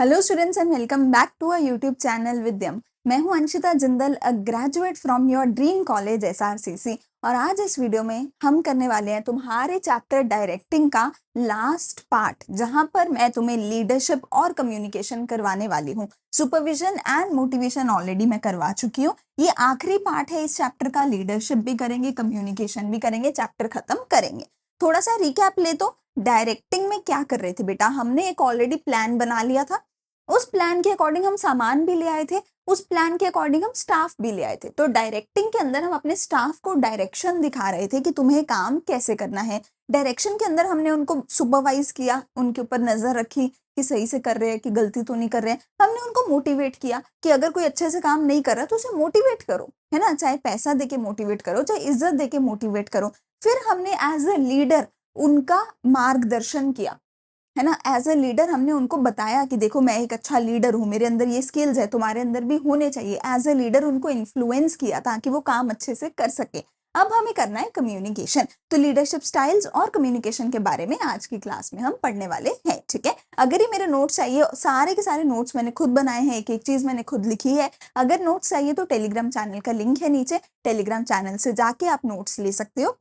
Hello students and welcome back to our YouTube channel Vidyam. मैं हूं Anshita Jindal, a graduate from your dream college SRCC. और आज इस video में हम करने वाले हैं तुम्हारे चैप्टर डायरेक्टिंग का लास्ट पार्ट, जहां पर मैं तुम्हें लीडरशिप और कम्युनिकेशन करवाने वाली हूं। सुपरविजन एंड मोटिवेशन ऑलरेडी मैं करवा चुकी हूँ। ये आखिरी पार्ट है इस चैप्टर का। लीडरशिप भी करेंगे, कम्युनिकेशन भी करेंगे, चैप्टर खत्म करेंगे। थोड़ा सा रिकैप ले तो डायरेक्टिंग में क्या कर रहे थे बेटा, हमने एक ऑलरेडी प्लान बना लिया था। उस प्लान के अकॉर्डिंग हम सामान भी ले आए थे, उस प्लान के अकॉर्डिंग हम स्टाफ भी ले आए थे। तो डायरेक्टिंग के अंदर हम अपने स्टाफ को डायरेक्शन दिखा रहे थे कि तुम्हें काम कैसे करना है। डायरेक्शन के अंदर हमने उनको सुपरवाइज किया, उनके ऊपर नजर रखी कि सही से कर रहे हैं कि गलती तो नहीं कर रहे हैं। हमने उनको मोटिवेट किया कि अगर कोई अच्छे से काम नहीं कर रहा तो उसे मोटिवेट करो, है ना, चाहे पैसा देके मोटिवेट करो, चाहे इज्जत देके मोटिवेट करो। फिर हमने एज अ लीडर उनका मार्गदर्शन किया, है ना। एज ए लीडर हमने उनको बताया कि देखो मैं एक अच्छा लीडर हूँ, मेरे अंदर ये स्किल्स है, तुम्हारे अंदर भी होने चाहिए। एज ए लीडर उनको इन्फ्लुएंस किया ताकि वो काम अच्छे से कर सके। अब हमें करना है कम्युनिकेशन। तो लीडरशिप स्टाइल्स और कम्युनिकेशन के बारे में आज की क्लास में हम पढ़ने वाले हैं, ठीक है। अगर ये मेरे नोट्स चाहिए, सारे के सारे नोट्स मैंने खुद बनाए हैं, एक एक चीज मैंने खुद लिखी है। अगर नोट्स चाहिए तो टेलीग्राम चैनल का लिंक है नीचे, टेलीग्राम चैनल से जाके आप नोट्स ले सकते हो।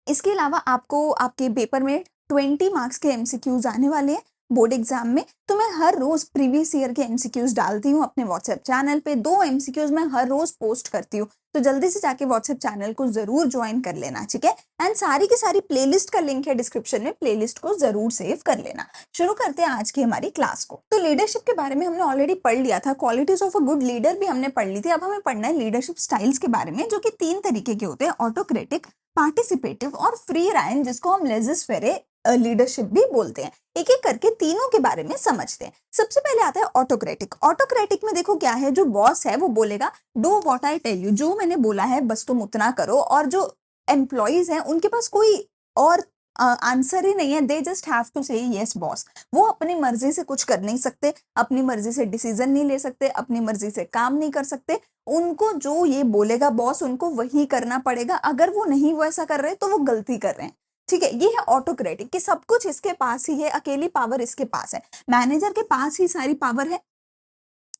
इसके अलावा आपको आपके पेपर में 20 मार्क्स के एमसीक्यूज आने वाले हैं बोर्ड एग्जाम में। तो मैं हर रोज प्रीवियस ईयर के एमसीक्यूज डालती हूँ अपने व्हाट्सएप चैनल पे। 2 एमसीक्यूज मैं हर रोज पोस्ट करती हूँ, तो जल्दी से जाके व्हाट्सएप चैनल को जरूर ज्वाइन कर लेना, ठीक है। एंड सारी की सारी प्लेलिस्ट का लिंक है डिस्क्रिप्शन में, प्लेलिस्ट को जरूर सेव कर लेना। शुरू करते हैं आज की हमारी क्लास को। तो लीडरशिप के बारे में हमने ऑलरेडी पढ़ लिया था, qualities of a good leader भी हमने पढ़ ली थी। अब हमें पढ़ना है लीडरशिप स्टाइल्स के बारे में, जो कि 3 तरीके के होते हैं, ऑटोक्रेटिक, पार्टिसिपेटिव और फ्री राइन, जिसको हम लेजिस फेरे लीडरशिप भी बोलते हैं। एक एक करके तीनों के बारे में समझते हैं। सबसे पहले आता है ऑटोक्रेटिक। ऑटोक्रेटिक में देखो क्या है, जो बॉस है वो बोलेगा do what I tell you, जो मैंने बोला है बस तुम उतना करो। और जो एम्प्लॉइज हैं उनके पास कोई और आंसर ही नहीं है, दे जस्ट हैव टू से यस बॉस। वो अपनी मर्जी से कुछ कर नहीं सकते, अपनी मर्जी से डिसीजन नहीं ले सकते, अपनी मर्जी से काम नहीं कर सकते। उनको जो ये बोलेगा बॉस, उनको वही करना पड़ेगा। अगर वो नहीं वो ऐसा कर रहे तो वो गलती कर रहे हैं, ठीक है। ये है ऑटोक्रेटिक कि सब कुछ इसके पास ही है, अकेली पावर इसके पास है। मैनेजर के पास ही सारी पावर है,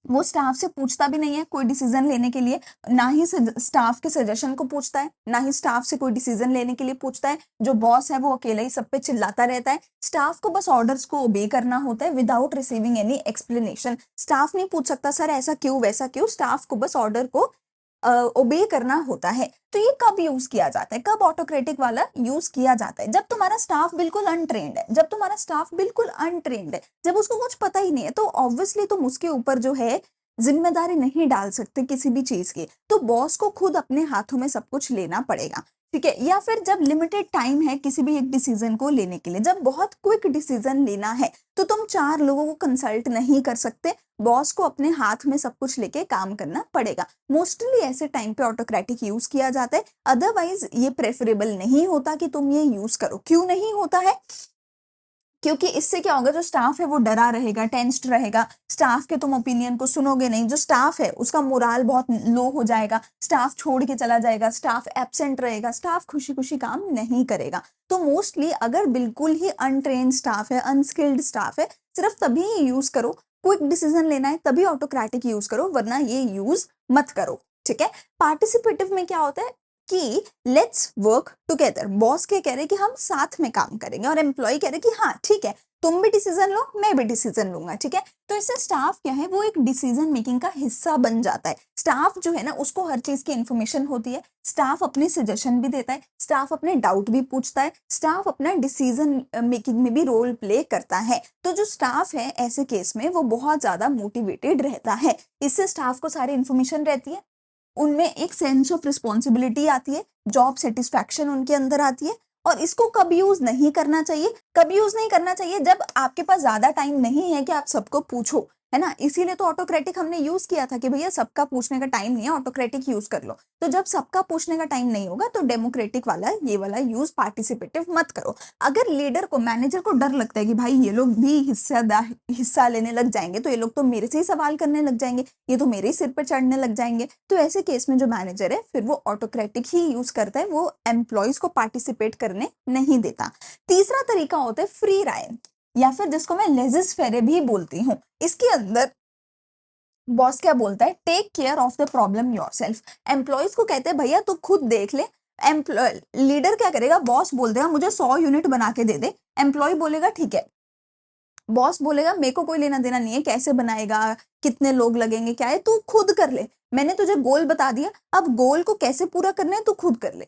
वो स्टाफ से पूछता भी नहीं है कोई डिसीजन लेने के लिए, ना ही स्टाफ के सजेशन को पूछता है, ना ही स्टाफ से कोई डिसीजन लेने के लिए पूछता है। जो बॉस है वो अकेला ही सब पे चिल्लाता रहता है। स्टाफ को बस ऑर्डर्स को ओबे करना होता है without receiving any explanation. Staff नहीं पूछ सकता सर ऐसा क्यों वैसा क्यों, स्टाफ को बस ऑर्डर को ओबे करना होता है। तो ये कब यूज किया जाता है, कब ऑटोक्रेटिक वाला यूज किया जाता है? जब तुम्हारा स्टाफ बिल्कुल अनट्रेंड है, जब तुम्हारा स्टाफ बिल्कुल अनट्रेंड है, जब उसको कुछ पता ही नहीं है, तो ऑब्वियसली तुम उसके ऊपर जो है जिम्मेदारी नहीं डाल सकते किसी भी चीज की। तो बॉस को खुद अपने हाथों में सब कुछ लेना पड़ेगा, ठीक है। या फिर जब लिमिटेड टाइम है किसी भी एक डिसीजन को लेने के लिए, जब बहुत क्विक डिसीजन लेना है, तो तुम 4 लोगों को कंसल्ट नहीं कर सकते, बॉस को अपने हाथ में सब कुछ लेके काम करना पड़ेगा। मोस्टली ऐसे टाइम पे ऑटोक्रेटिक यूज किया जाता है, अदरवाइज ये प्रेफरेबल नहीं होता कि तुम ये यूज करो। क्यों नहीं होता है? क्योंकि इससे क्या होगा, जो स्टाफ है वो डरा रहेगा, टेंस्ड रहेगा, स्टाफ के तुम ओपिनियन को सुनोगे नहीं, जो स्टाफ है उसका मोराल बहुत लो हो जाएगा, स्टाफ छोड़ के चला जाएगा, स्टाफ एब्सेंट रहेगा, स्टाफ खुशी खुशी काम नहीं करेगा। तो मोस्टली अगर बिल्कुल ही अनट्रेन स्टाफ है, अनस्किल्ड स्टाफ है, सिर्फ तभी यूज करो। क्विक डिसीजन लेना है तभी ऑटोक्रेटिक यूज करो, वरना ये यूज मत करो, ठीक है। पार्टिसिपेटिव में क्या होता है कि लेट्स वर्क टुगेदर, बॉस के कह रहे कि हम साथ में काम करेंगे, और एम्प्लॉय कह रहे कि हाँ ठीक है तुम भी डिसीजन लो मैं भी डिसीजन लूंगा, ठीक है। तो इससे स्टाफ क्या है, वो एक डिसीजन मेकिंग का हिस्सा बन जाता है। स्टाफ जो है ना, उसको हर चीज की इंफॉर्मेशन होती है, स्टाफ अपने सजेशन भी देता है, स्टाफ अपने डाउट भी पूछता है, स्टाफ अपना डिसीजन मेकिंग में भी रोल प्ले करता है। तो जो स्टाफ है ऐसे केस में वो बहुत ज्यादा मोटिवेटेड रहता है। इससे स्टाफ को सारी इंफॉर्मेशन रहती है, उनमें एक सेंस ऑफ रिस्पॉन्सिबिलिटी आती है, जॉब सेटिस्फैक्शन उनके अंदर आती है। और इसको कब यूज नहीं करना चाहिए, कब यूज नहीं करना चाहिए? जब आपके पास ज्यादा टाइम नहीं है कि आप सबको पूछो, है ना। इसीलिए तो ऑटोक्रेटिक हमने यूज किया था कि भैया सबका पूछने का टाइम नहीं है, ऑटोक्रेटिक यूज कर लो। तो जब सबका पूछने का टाइम नहीं होगा तो डेमोक्रेटिक वाला ये वाला यूज, पार्टिसिपेटिव मत करो। अगर लीडर को, मैनेजर को डर लगता है कि भाई ये लोग भी हिस्सा लेने लग जाएंगे, तो ये लोग तो मेरे से ही सवाल करने लग जाएंगे, ये तो मेरे ही सिर पर चढ़ने लग जाएंगे, तो ऐसे केस में जो मैनेजर है फिर वो ऑटोक्रेटिक ही यूज करता है, वो एम्प्लॉयज को पार्टिसिपेट करने नहीं देता। तीसरा तरीका होता है फ्री राइन। या फिर जिसको मैं लेजिस फेरे भी बोलती हूँ। इसके अंदर बॉस क्या बोलता है, take care of the problem yourself. Employees को कहते हैं भैया तू खुद देख ले। एम्प्लॉय लीडर क्या करेगा, बॉस बोल देगा मुझे 100 यूनिट बना के दे दे, एम्प्लॉय बोलेगा ठीक है। बॉस बोलेगा मेरे को कोई लेना देना नहीं है, कैसे बनाएगा, कितने लोग लगेंगे, क्या है, तू खुद कर ले, मैंने तुझे गोल बता दिया, अब गोल को कैसे पूरा करना है तू खुद कर ले।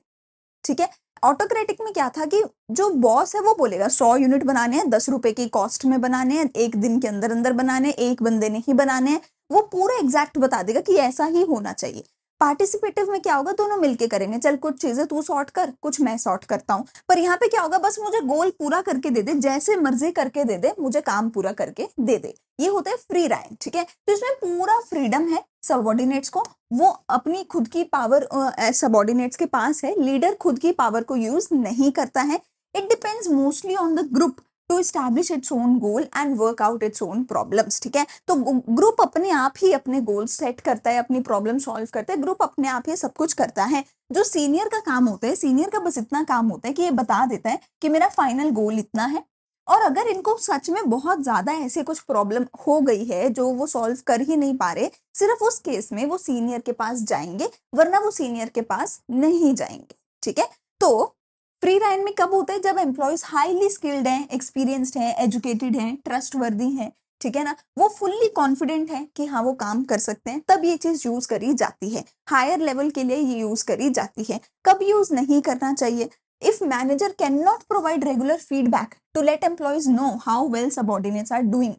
ठीक है। ऑटोक्रेटिक में क्या था कि जो बॉस है वो बोलेगा 100 यूनिट बनाने हैं, 10 रुपए की कॉस्ट में बनाने हैं, 1 दिन के अंदर अंदर बनाने हैं, एक बंदे ने ही बनाने हैं, वो पूरा एग्जैक्ट बता देगा कि ऐसा ही होना चाहिए। पार्टिसिपेटिव में क्या होगा, दोनों मिलके करेंगे, चल कुछ चीजें तू सॉर्ट कर, कुछ मैं सॉर्ट करता हूँ, पर यहाँ पे क्या होगा, बस मुझे गोल पूरा करके दे दे, जैसे मर्जी करके दे दे, मुझे काम पूरा करके दे दे। ये होता है फ्री राइन। ठीक है। तो इसमें पूरा फ्रीडम है सबॉर्डिनेट्स को, वो अपनी खुद की पावर सबॉर्डिनेट्स के पास है, लीडर खुद की पावर को यूज नहीं करता है। It depends mostly on the group to establish its own goal and work out its own problems. ठीक है। तो ग्रुप अपने आप ही अपने गोल सेट करता है, अपनी प्रॉब्लम सॉल्व करता है, ग्रुप अपने आप ही सब कुछ करता है। जो सीनियर का काम होता है, सीनियर का बस इतना काम होता है कि ये बता देता है कि मेरा फाइनल गोल इतना है, और अगर इनको सच में बहुत ज्यादा ऐसे कुछ प्रॉब्लम हो गई है जो वो सॉल्व कर ही नहीं पा रहे, सिर्फ उस केस में वो सीनियर के पास जाएंगे, वरना वो सीनियर के पास नहीं जाएंगे। ठीक है। तो फ्री राइन में कब होता है, जब एम्प्लॉयज हाईली स्किल्ड हैं, एक्सपीरियंस्ड हैं, एजुकेटेड हैं, ट्रस्टवर्दी हैं, ठीक है ना, वो फुल्ली कॉन्फिडेंट है कि हाँ वो काम कर सकते हैं, तब ये चीज यूज करी जाती है। हायर लेवल के लिए ये यूज करी जाती है। कब यूज नहीं करना चाहिए, if manager cannot provide regular feedback to let employees know how well subordinates are doing,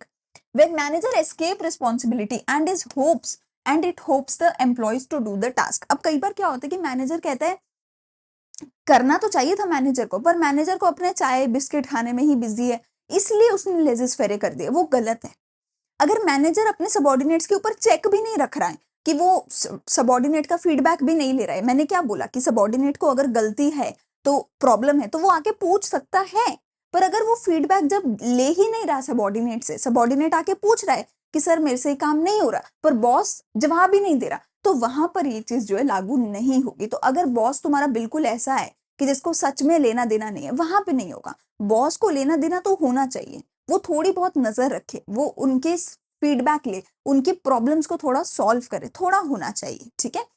when manager escape responsibility and it hopes the employees to do the task। अब कई बार क्या होता है कि मैनेजर कहता है करना तो चाहिए था मैनेजर को, पर मैनेजर को अपने चाय बिस्किट खाने में ही बिजी है, इसलिए उसने लेजिस फेरे कर दिए, वो गलत है। अगर मैनेजर अपने सबॉर्डिनेट्स के ऊपर चेक भी नहीं रख रहा है कि वो सबॉर्डिनेट का फीडबैक भी नहीं ले रहा है, मैंने क्या बोला कि सबॉर्डिनेट को अगर गलती है तो प्रॉब्लम है तो वो आके पूछ सकता है, पर अगर वो फीडबैक जब ले ही नहीं रहा सबॉर्डिनेट से, सबॉर्डिनेट आके पूछ रहा है कि सर मेरे से काम नहीं हो रहा, पर बॉस जवाब ही नहीं दे रहा, तो वहां पर ये चीज जो है लागू नहीं होगी। तो अगर बॉस तुम्हारा बिल्कुल ऐसा है कि जिसको सच में लेना देना नहीं है, वहां पे नहीं होगा। बॉस को लेना देना तो होना चाहिए, वो थोड़ी बहुत नजर रखे, वो उनके फीडबैक ले, उनकी प्रॉब्लम्स को थोड़ा सॉल्व करे, थोड़ा होना चाहिए। ठीक है।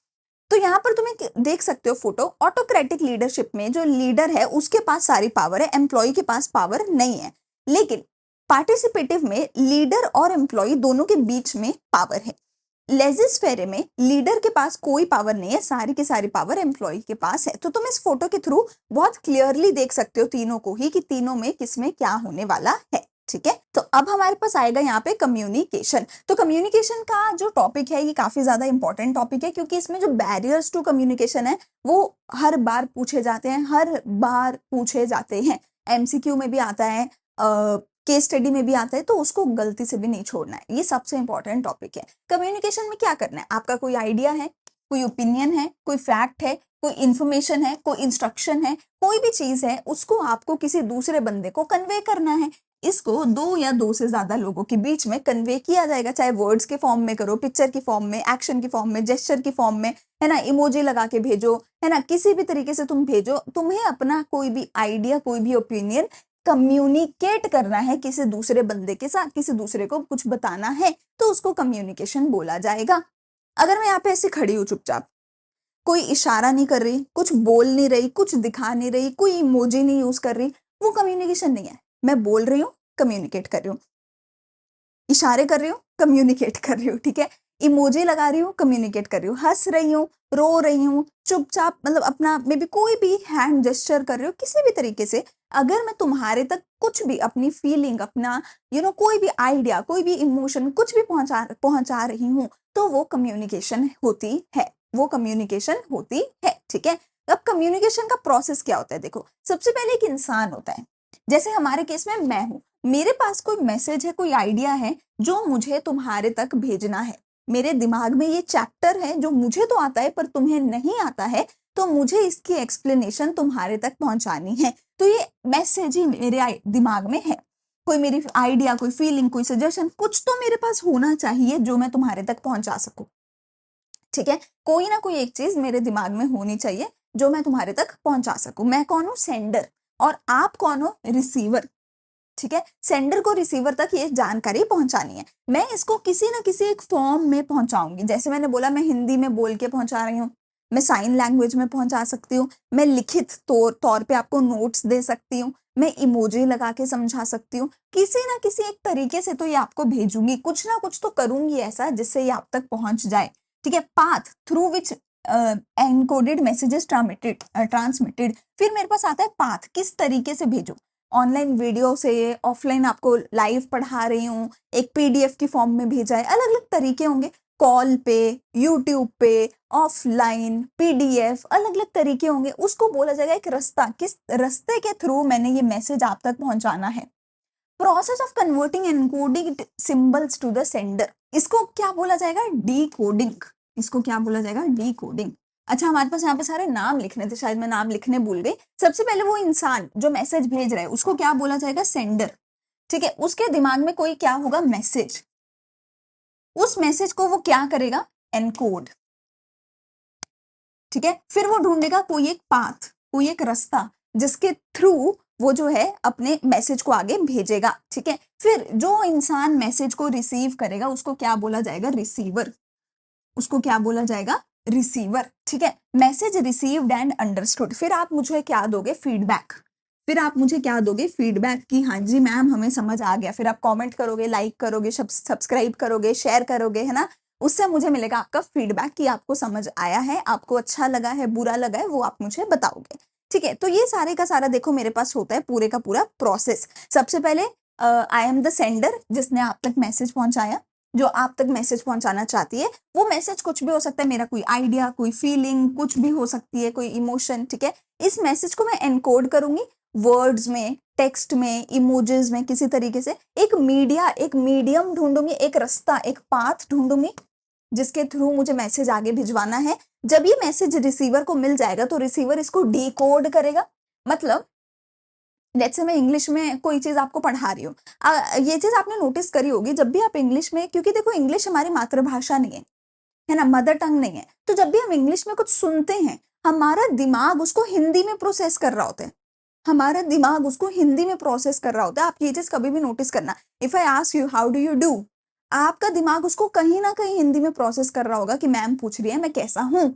तो यहाँ पर तुम्हें देख सकते हो फोटो, ऑटोक्रेटिक लीडरशिप में जो लीडर है उसके पास सारी पावर है, एम्प्लॉय के पास पावर नहीं है। लेकिन पार्टिसिपेटिव में लीडर और एम्प्लॉय दोनों के बीच में पावर है। लेजिस फेरे में लीडर के पास कोई पावर नहीं है, सारी की सारी पावर एम्प्लॉय के पास है। तो तुम इस फोटो के थ्रू बहुत क्लियरली देख सकते हो तीनों को ही कि तीनों में किसमें क्या होने वाला है। ठीक है। तो अब हमारे पास आएगा यहाँ पे कम्युनिकेशन। तो कम्युनिकेशन का जो टॉपिक है ये काफी ज्यादा इंपॉर्टेंट टॉपिक है, क्योंकि इसमें जो बैरियर्स टू कम्युनिकेशन है वो हर बार पूछे जाते हैं, हर बार पूछे जाते हैं। एमसीक्यू में भी आता है, केस स्टडी में भी आता है, तो उसको गलती से भी नहीं छोड़ना है, ये सबसे इंपॉर्टेंट टॉपिक है। कम्युनिकेशन में क्या करना है, आपका कोई आइडिया है, कोई ओपिनियन है, कोई फैक्ट है, कोई इंफॉर्मेशन है, कोई इंस्ट्रक्शन है, कोई भी चीज है, उसको आपको किसी दूसरे बंदे को कन्वे करना है। इसको दो या दो से ज्यादा लोगों के बीच में कन्वे किया जाएगा, चाहे वर्ड्स के फॉर्म में करो, पिक्चर की फॉर्म में, एक्शन की फॉर्म में, जेस्चर की फॉर्म में, है ना, इमोजी लगा के भेजो, है ना, किसी भी तरीके से तुम भेजो। तुम्हें अपना कोई भी आइडिया, कोई भी ओपिनियन कम्युनिकेट करना है किसी दूसरे बंदे के साथ, किसी दूसरे को कुछ बताना है, तो उसको कम्युनिकेशन बोला जाएगा। अगर मैं यहाँ पे ऐसे खड़ी हूँ चुपचाप, कोई इशारा नहीं कर रही, कुछ बोल नहीं रही, कुछ दिखा नहीं रही, कोई इमोजी नहीं यूज कर रही, वो कम्युनिकेशन नहीं है। मैं बोल रही हूँ, कम्युनिकेट कर रही हूँ, इशारे कर रही हूँ, कम्युनिकेट कर रही हूँ। ठीक है। इमोजी लगा रही हूँ, कम्युनिकेट कर रही हूँ, हंस रही हूँ, रो रही हूँ, चुपचाप, मतलब अपना मे बी कोई भी हैंड जेस्चर कर रही हूँ, किसी भी तरीके से अगर मैं तुम्हारे तक कुछ भी अपनी फीलिंग, अपना कोई भी आइडिया, कोई भी इमोशन, कुछ भी पहुंचा रही हूँ, तो वो कम्युनिकेशन होती है, वो कम्युनिकेशन होती है। ठीक है। अब कम्युनिकेशन का प्रोसेस क्या होता है, देखो, सबसे पहले एक इंसान होता है, जैसे हमारे केस में मैं हूं, मेरे पास कोई मैसेज है, कोई आइडिया है जो मुझे तुम्हारे तक भेजना है, मेरे दिमाग में ये चैप्टर है जो मुझे तो आता है पर तुम्हें नहीं आता है, तो मुझे इसकी एक्सप्लेनेशन तुम्हारे तक पहुंचानी है। तो ये मैसेज ही मेरे दिमाग में है, कोई मेरी आइडिया, कोई फीलिंग, कोई सजेशन, कुछ तो मेरे पास होना चाहिए जो मैं तुम्हारे तक पहुंचा सकूं। ठीक है। कोई ना कोई एक चीज मेरे दिमाग में होनी चाहिए जो मैं तुम्हारे तक पहुंचा सकूं। मैं कौन हूं, सेंडर, और आप कौन हो, रिसीवर। ठीक है, सेंडर को रिसीवर तक ये जानकारी पहुंचानी है। मैं इसको किसी ना किसी एक फॉर्म में पहुंचाऊंगी। जैसे मैंने बोला, मैं हिंदी में बोल के पहुंचा रही हूँ, मैं साइन लैंग्वेज में पहुंचा सकती हूँ, मैं लिखित तौर पे आपको नोट्स दे सकती हूँ, मैं इमोजी लगा के समझा सकती हूँ। किसी ना किसी एक तरीके से तो ये आपको भेजूंगी, कुछ ना कुछ तो करूंगी ऐसा जिससे ये आप तक पहुंच जाए। ठीक है, path through which encoded messages transmitted. फिर मेरे पास आता है पाथ, किस तरीके से भेजूं। ऑनलाइन वीडियो से, ऑफलाइन आपको लाइव पढ़ा रही हूँ, एक पीडीएफ की फॉर्म में भेजा है, अलग अलग तरीके होंगे। कॉल पे, यूट्यूब पे, ऑफलाइन, पीडीएफ, अलग अलग तरीके होंगे। उसको बोला जाएगा एक रास्ता, किस रास्ते के थ्रू मैंने ये मैसेज आप तक पहुंचाना है। Process of converting encoding symbols to the sender, इसको क्या बोला जाएगा? डीकोडिंग। इसको क्या बोला जाएगा? डीकोडिंग। अच्छा, हमारे पास यहाँ पे सारे नाम लिखने थे, शायद मैं नाम लिखने भूल गई। सबसे पहले वो इंसान जो मैसेज भेज रहा है उसको क्या बोला जाएगा? सेंडर। ठीक है, उसके दिमाग में कोई क्या होगा? मैसेज। उस मैसेज को वो क्या करेगा? एनकोड। ठीक है, फिर वो ढूंढेगा कोई एक पाथ, कोई एक रास्ता जिसके थ्रू वो जो है अपने मैसेज को आगे भेजेगा। ठीक है, फिर जो इंसान मैसेज को रिसीव करेगा उसको क्या बोला जाएगा? रिसीवर। उसको क्या बोला जाएगा? रिसीवर। ठीक है, मैसेज रिसीव्ड एंड अंडरस्टूड। फिर आप मुझे क्या दोगे? फीडबैक। फिर आप मुझे क्या दोगे? फीडबैक की हाँ जी मैम हमें समझ आ गया। फिर आप कमेंट करोगे, लाइक करोगे, सब्सक्राइब करोगे, शेयर करोगे, है ना। उससे मुझे मिलेगा आपका फीडबैक कि आपको समझ आया है, आपको अच्छा लगा है, बुरा लगा है, वो आप मुझे बताओगे। ठीक है, तो ये सारे का सारा देखो मेरे पास होता है पूरे का पूरा प्रोसेस। सबसे पहले आई एम द सेंडर, जिसने आप तक मैसेज पहुंचाया, जो आप तक मैसेज पहुंचाना चाहती है। वो मैसेज कुछ भी हो सकता है, मेरा कोई आइडिया, कोई फीलिंग, कुछ भी हो सकती है, कोई इमोशन। ठीक है, इस मैसेज को मैं एनकोड करूंगी वर्ड्स में, टेक्स्ट में, इमोजेस में, किसी तरीके से एक मीडियम ढूंढूंगी, एक रास्ता, एक पाथ ढूंढूंगी जिसके थ्रू मुझे मैसेज आगे भिजवाना है। जब ये मैसेज रिसीवर को मिल जाएगा तो रिसीवर इसको डिकोड करेगा। मतलब जैसे मैं इंग्लिश में कोई चीज आपको पढ़ा रही हूँ, ये चीज आपने नोटिस करी होगी, जब भी आप इंग्लिश में, क्योंकि देखो इंग्लिश हमारी मातृभाषा नहीं है ना, मदर टंग नहीं है, तो जब भी हम इंग्लिश में कुछ सुनते हैं हमारा दिमाग उसको हिंदी में प्रोसेस कर रहा होता है। हमारा दिमाग उसको हिंदी में प्रोसेस कर रहा होता है। आप ये चीज कभी भी नोटिस करना। If I ask you how do you do, आपका दिमाग उसको कहीं ना कहीं हिंदी में प्रोसेस कर रहा होगा कि मैम पूछ रही है मैं कैसा हूं।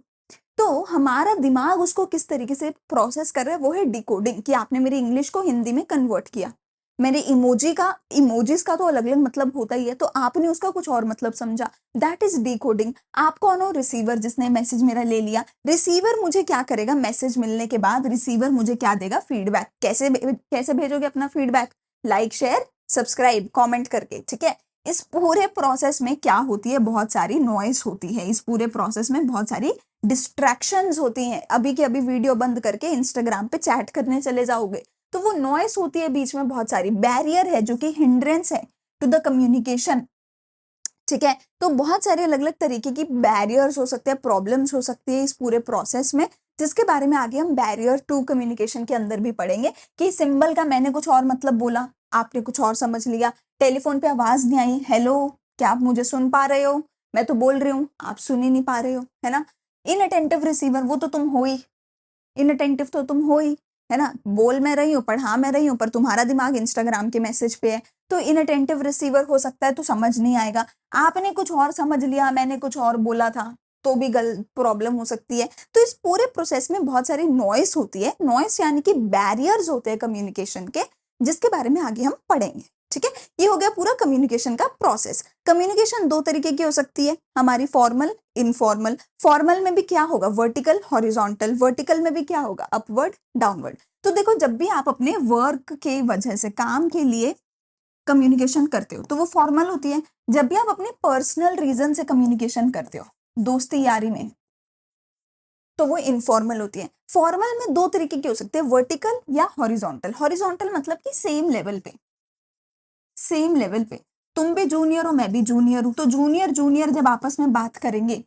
तो हमारा दिमाग उसको किस तरीके से प्रोसेस कर रहा है, वो है डिकोडिंग, कि आपने मेरी इंग्लिश को हिंदी में कन्वर्ट किया। मेरे इमोजीज का तो अलग अलग मतलब होता ही है, तो आपने उसका कुछ और मतलब समझा, दैट इज डिकोडिंग। आप कौन हो? रिसीवर, जिसने मैसेज मेरा ले लिया। रिसीवर मुझे क्या करेगा? मैसेज मिलने के बाद रिसीवर मुझे क्या देगा? फीडबैक। कैसे भेजोगे अपना feedback? Like, share, subscribe, comment करके। ठीक है, इस पूरे प्रोसेस में क्या होती है? बहुत सारी नॉइस होती है। इस पूरे प्रोसेस में बहुत सारी डिस्ट्रैक्शंस होती हैं। अभी के अभी वीडियो बंद करके इंस्टाग्राम पे चैट करने चले जाओगे तो वो नॉइस होती है, बीच में बहुत सारी बैरियर है जो कि हिंड्रेंस है टू द कम्युनिकेशन। ठीक है, तो बहुत सारे अलग अलग तरीके की बैरियर्स हो सकते हैं, प्रॉब्लम्स हो सकती है इस पूरे प्रोसेस में, जिसके बारे में आगे हम बैरियर टू कम्युनिकेशन के अंदर भी पढ़ेंगे। कि सिंबल का मैंने कुछ और मतलब बोला, आपने कुछ और समझ लिया। टेलीफोन पे आवाज नहीं आई, हेलो क्या आप मुझे सुन पा रहे हो? मैं तो बोल रही हूँ, आप सुन ही नहीं पा रहे हो, है ना। इनअटेंटिव रिसीवर, वो तो तुम हो ही, इनअटेंटिव तो तुम हो ही, है ना। बोल मैं रही हूँ, पढ़ा मैं रही हूँ, पर तुम्हारा दिमाग इंस्टाग्राम के मैसेज पे है। तो इनअटेंटिव रिसीवर हो सकता है तो समझ नहीं आएगा। आपने कुछ और समझ लिया, मैंने कुछ और बोला था, तो भी गलत प्रॉब्लम हो सकती है। तो इस पूरे प्रोसेस में बहुत सारी नॉइस होती है। नॉइस यानी कि बैरियर्स होते हैं कम्युनिकेशन के, जिसके बारे में आगे हम पढ़ेंगे। ठीक है, ये हो गया पूरा कम्युनिकेशन का प्रोसेस। कम्युनिकेशन दो तरीके की हो सकती है हमारी, फॉर्मल, इनफॉर्मल। फॉर्मल में भी क्या होगा? Vertical, horizontal. वर्टिकल में भी क्या होगा? Upward, downward. तो देखो, जब भी आप अपने वर्क के वजह से, काम के लिए कम्युनिकेशन करते हो तो वो फॉर्मल होती है। जब भी आप अपने पर्सनल रीजन से कम्युनिकेशन करते हो, दोस्ती यारी में, तो वो इनफॉर्मल होती है। फॉर्मल में दो तरीके की हो सकते हैं, वर्टिकल या हॉरिजॉन्टल। हॉरिजॉन्टल मतलब कि सेम लेवल पे, सेम लेवल पे। तुम भी जूनियर हो, मैं भी जूनियर हूं, तो जूनियर जूनियर जब आपस में बात करेंगे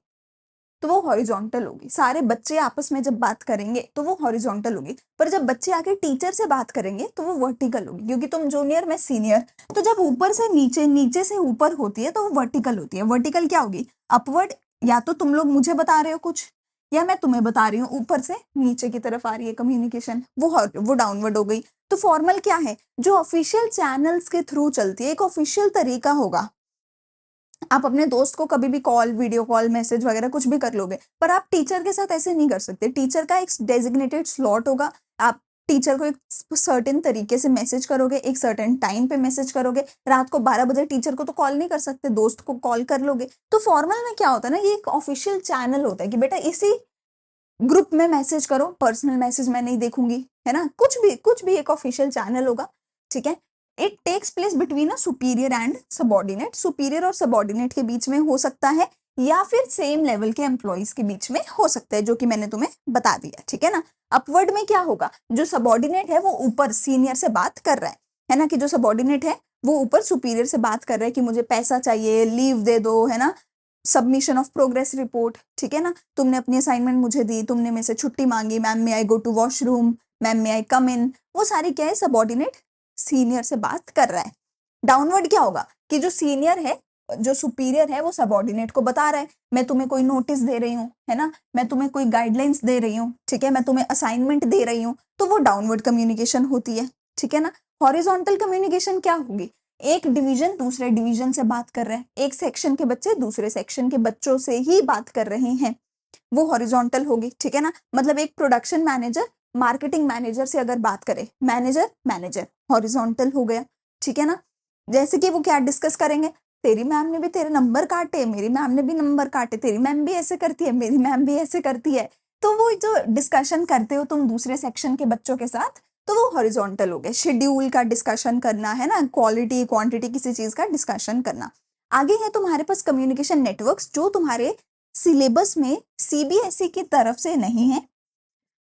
तो वो हॉरिजॉन्टल होगी। सारे बच्चे आपस में जब बात करेंगे तो वो हॉरिजॉन्टल होगी। पर जब बच्चे आके टीचर से बात करेंगे तो वो वर्टिकल होगी, क्योंकि तुम जूनियर, मैं सीनियर। तो जब ऊपर से नीचे, नीचे से ऊपर होती है तो वो वर्टिकल होती है। वर्टिकल क्या होगी? अपवर्ड, या तो तुम लोग मुझे बता रहे हो कुछ, या मैं तुम्हें बता रही हूँ, ऊपर से नीचे की तरफ आ रही है कम्युनिकेशन, वो डाउनवर्ड हो गई। तो तो फॉर्मल क्या है, जो ऑफिशियल चैनल्स के थ्रू चलती है, एक ऑफिशियल तरीका होगा। आप अपने दोस्त को कभी भी कॉल, वीडियो कॉल, मैसेज वगैरह कुछ भी कर लोगे, पर आप टीचर के साथ ऐसे नहीं कर सकते। टीचर का एक डेजिग्नेटेड स्लॉट होगा, आप टीचर को एक सर्टेन तरीके से मैसेज करोगे, एक सर्टेन टाइम पे मैसेज करोगे। रात को 12 बजे टीचर को तो कॉल नहीं कर सकते, दोस्त को कॉल कर लोगे। तो फॉर्मल में क्या होता है ना, ये एक ऑफिशियल चैनल होता है कि बेटा इसी ग्रुप में मैसेज करो, पर्सनल मैसेज मैं नहीं देखूंगी, है ना, कुछ भी एक ऑफिशियल चैनल होगा, ठीक है। It takes place between a superior and subordinate, superior और सबॉर्डिनेट के बीच में हो सकता है, या फिर सेम लेवल के एम्प्लॉइज के बीच में हो सकता है, जो कि मैंने तुम्हें बता दिया, ठीक है ना। अपवर्ड में क्या होगा, जो सबॉर्डिनेट है वो ऊपर सीनियर से बात कर रहा है ना, कि जो सबॉर्डिनेट है वो ऊपर सुपीरियर से बात कर रहा है कि मुझे पैसा चाहिए, लीव दे दो, है ना, सबमिशन ऑफ प्रोग्रेस रिपोर्ट, ठीक है ना, तुमने अपनी असाइनमेंट मुझे दी, तुमने मेरे से छुट्टी मांगी, मैम में आई गो टू वॉशरूम, मैम में आई कम इन, वो सारी क्या है, सबॉर्डिनेट सीनियर से बात कर रहा है। डाउनवर्ड क्या होगा, कि जो सीनियर है, जो सुपीरियर है, वो सबॉर्डिनेट को बता रहा है, मैं तुम्हें कोई नोटिस दे रही हूँ, है ना, मैं तुम्हें कोई गाइडलाइंस दे रही हूँ, ठीक है, मैं तुम्हें असाइनमेंट दे रही हूँ, तो वो डाउनवर्ड कम्युनिकेशन होती है, ठीक है ना। हॉरिजॉन्टल कम्युनिकेशन क्या होगी, एक डिवीजन दूसरे डिवीजन से बात कर रहे हैं, एक सेक्शन के बच्चे दूसरे सेक्शन के बच्चों से ही बात कर रहे हैं, वो हॉरिजॉन्टल होगी, ठीक है ना। मतलब एक प्रोडक्शन मैनेजर मार्केटिंग मैनेजर से अगर बात करे, मैनेजर मैनेजर हॉरिजॉन्टल हो गया, ठीक है ना। जैसे कि वो क्या डिस्कस करेंगे, तेरी मैम ने भी तेरे नंबर काटे, मेरी मैम ने भी नंबर काटे, तेरी मैम भी ऐसे करती है, मेरी मैम भी ऐसे करती है। तो वो जो डिस्कशन करते हो तुम दूसरे सेक्शन के बच्चों के साथ, तो वो हॉरिजॉन्टल हो गए। शेड्यूल का डिस्कशन करना, है ना, क्वालिटी क्वांटिटी किसी चीज का डिस्कशन करना। आगे है तुम्हारे पास कम्युनिकेशन नेटवर्क्स, जो तुम्हारे सिलेबस में सीबीएसई की तरफ से नहीं है,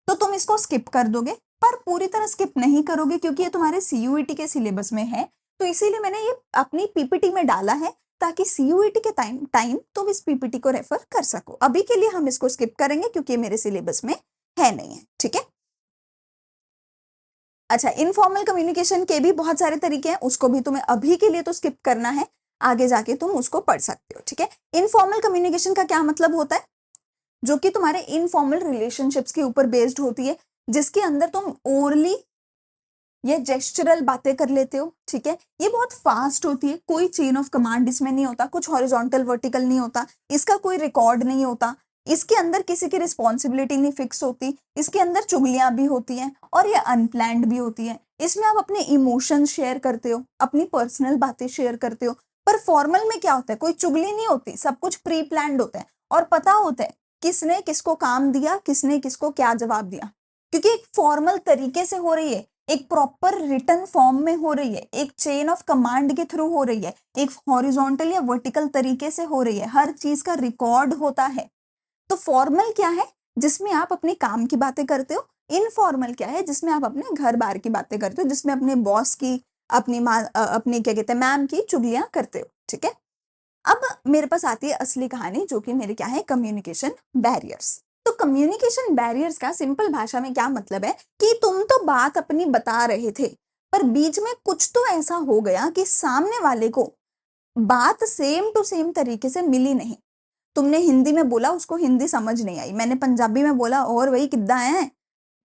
तो तुम इसको स्किप कर दोगे, पर पूरी तरह स्किप नहीं करोगे, क्योंकि ये तुम्हारे सीयूईटी के सिलेबस में है। तो इसीलिए मैंने ये अपनी पीपीटी में डाला है, ताकि सीयूईटी के टाइम तुम इस पीपीटी को रेफर कर सको। अभी के लिए हम इसको स्किप करेंगे, क्योंकि ये मेरे सिलेबस में है नहीं है, ठीक है। अच्छा, इनफॉर्मल कम्युनिकेशन के भी बहुत सारे तरीके हैं, उसको भी तुम्हें अभी के लिए तो स्किप करना है, आगे जाके तुम उसको पढ़ सकते हो, ठीक है। इनफॉर्मल कम्युनिकेशन का क्या मतलब होता है, जो कि तुम्हारे इनफॉर्मल रिलेशनशिप्स के ऊपर बेस्ड होती है, जिसके अंदर तुम ओरली या जेस्चरल बातें कर लेते हो, ठीक है। ये बहुत फास्ट होती है, कोई चेन ऑफ कमांड इसमें नहीं होता, कुछ हॉरिजॉन्टल वर्टिकल नहीं होता, इसका कोई रिकॉर्ड नहीं होता, इसके अंदर किसी की रिस्पॉन्सिबिलिटी नहीं फिक्स होती, इसके अंदर चुगलियां भी होती हैं, और ये अनप्लैंड भी होती है। इसमें आप अपने इमोशंस शेयर करते हो, अपनी पर्सनल बातें शेयर करते हो। पर फॉर्मल में क्या होता है, कोई चुगली नहीं होती, सब कुछ प्री प्लान्ड होता है, और पता होता है किसने किसको काम दिया, किसने किसको क्या जवाब दिया, क्योंकि एक फॉर्मल तरीके से हो रही है, एक प्रॉपर रिटर्न फॉर्म में हो रही है, एक चेन ऑफ कमांड के थ्रू हो रही है, एक हॉरिजॉन्टल या वर्टिकल तरीके से हो रही है, हर चीज का रिकॉर्ड होता है। तो फॉर्मल क्या है, जिसमें आप अपने काम की बातें करते हो। इनफॉर्मल क्या है, जिसमें आप अपने घर बार की बातें करते हो, जिसमें अपने बॉस की, अपनी माँ, अपनी क्या कहते हैं, मैम की चुगलियां करते हो, ठीक है। अब मेरे पास आती है असली कहानी, जो कि मेरे क्या है, कम्युनिकेशन बैरियर्स। तो कम्युनिकेशन बैरियर्स का सिंपल भाषा में क्या मतलब है, कि तुम तो बात अपनी बता रहे थे, पर बीच में कुछ तो ऐसा हो गया कि सामने वाले को बात सेम टू सेम तरीके से मिली नहीं। तुमने हिंदी में बोला, उसको हिंदी समझ नहीं आई, मैंने पंजाबी में बोला और वही किद्दा है,